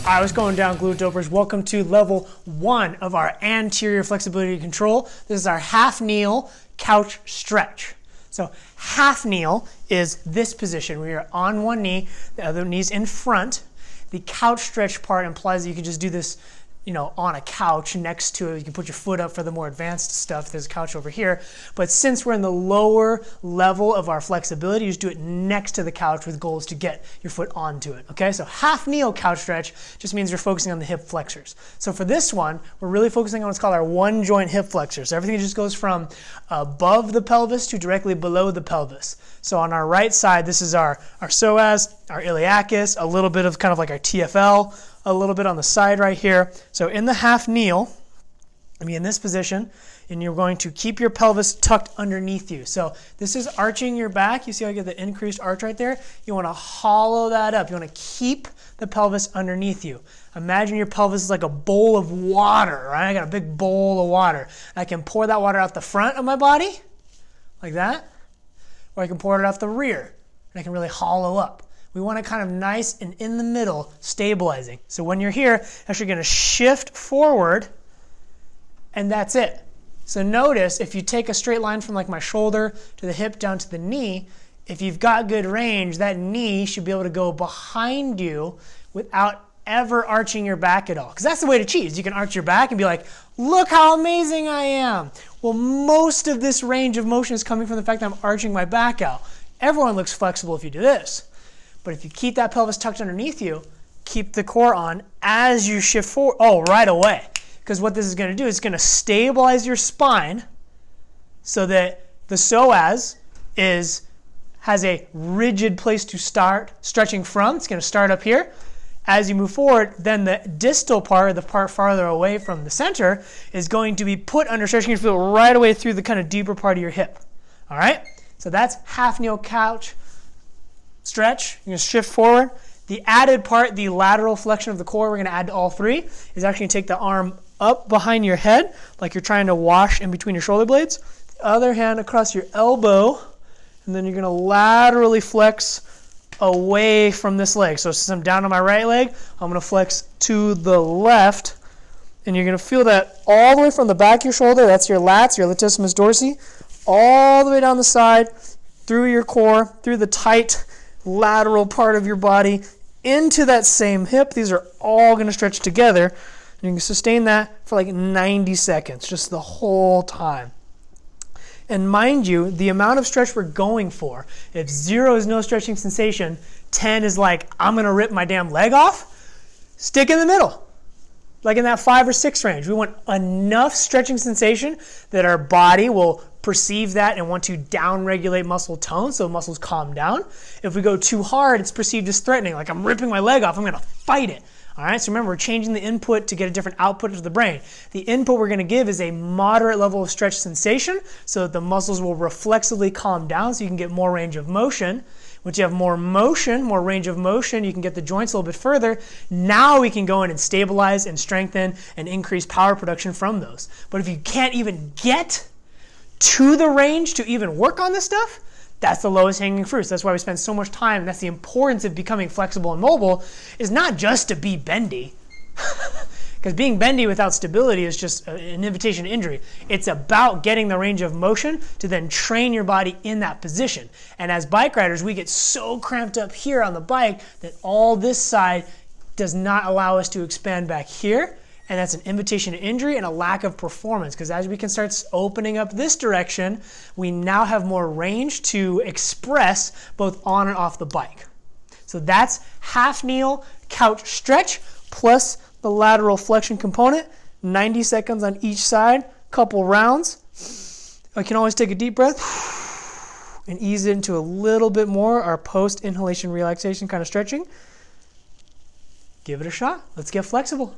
All right, what's going down, glute dopers? Welcome to level 1 of our anterior flexibility control. This is our half kneel couch stretch. So half kneel is this position where you're on one knee, the other knee's in front. The couch stretch part implies that you can just do this, on a couch next to it. You can put your foot up for the more advanced stuff. There's a couch over here. But since we're in the lower level of our flexibility, you just do it next to the couch with goals to get your foot onto it. Okay, so half kneel couch stretch just means you're focusing on the hip flexors. So for this one, we're really focusing on what's called our one joint hip flexors. So everything just goes from above the pelvis to directly below the pelvis. So on our right side, this is our psoas, our iliacus, a little bit of kind of like our TFL, a little bit on the side right here. So in the half kneel, in this position, and you're going to keep your pelvis tucked underneath you. So this is arching your back. You see how I get the increased arch right there? You want to hollow that up. You want to keep the pelvis underneath you. Imagine your pelvis is like a bowl of water, right? I got a big bowl of water. I can pour that water out the front of my body, like that, or I can pour it out the rear, and I can really hollow up. We want it kind of nice and in the middle, stabilizing. So when you're here, actually going to shift forward, and that's it. So notice if you take a straight line from like my shoulder to the hip down to the knee, if you've got good range, that knee should be able to go behind you without ever arching your back at all. Because that's the way to cheese. You can arch your back and be like, look how amazing I am. Well, most of this range of motion is coming from the fact that I'm arching my back out. Everyone looks flexible if you do this. But if you keep that pelvis tucked underneath you, keep the core on as you shift forward, right away. Because what this is going to do is it's going to stabilize your spine so that the psoas has a rigid place to start stretching from. It's going to start up here. As you move forward, then the distal part, or the part farther away from the center, is going to be put under stretching your foot right away through the kind of deeper part of your hip. All right? So that's half kneel couch stretch. You're going to shift forward. The added part, the lateral flexion of the core, we're going to add to all three, is actually going to take the arm up behind your head, like you're trying to wash in between your shoulder blades. The other hand across your elbow, and then you're going to laterally flex away from this leg. So since I'm down on my right leg, I'm going to flex to the left, and you're going to feel that all the way from the back of your shoulder, that's your lats, your latissimus dorsi, all the way down the side, through your core, through the tight lateral part of your body, into that same hip. These are all going to stretch together. And you can sustain that for like 90 seconds, just the whole time. And mind you, the amount of stretch we're going for, if 0 is no stretching sensation, 10 is like, I'm going to rip my damn leg off, stick in the middle. Like in that 5 or 6 range. We want enough stretching sensation that our body will perceive that and want to down-regulate muscle tone so muscles calm down. If we go too hard, it's perceived as threatening, like I'm ripping my leg off, I'm going to fight it. All right, so remember, we're changing the input to get a different output to the brain. The input we're going to give is a moderate level of stretch sensation so that the muscles will reflexively calm down so you can get more range of motion. Once you have more motion, more range of motion, you can get the joints a little bit further. Now we can go in and stabilize and strengthen and increase power production from those. But if you can't even get to the range to even work on this stuff, that's the lowest hanging fruit. So that's why we spend so much time, and that's the importance of becoming flexible and mobile, is not just to be bendy. Because being bendy without stability is just an invitation to injury. It's about getting the range of motion to then train your body in that position. And as bike riders, we get so cramped up here on the bike that all this side does not allow us to expand back here. And that's an invitation to injury and a lack of performance. Because as we can start opening up this direction, we now have more range to express both on and off the bike. So that's half kneel couch stretch plus the lateral flexion component, 90 seconds on each side, couple rounds. I can always take a deep breath and ease into a little bit more, our post-inhalation relaxation kind of stretching. Give it a shot. Let's get flexible.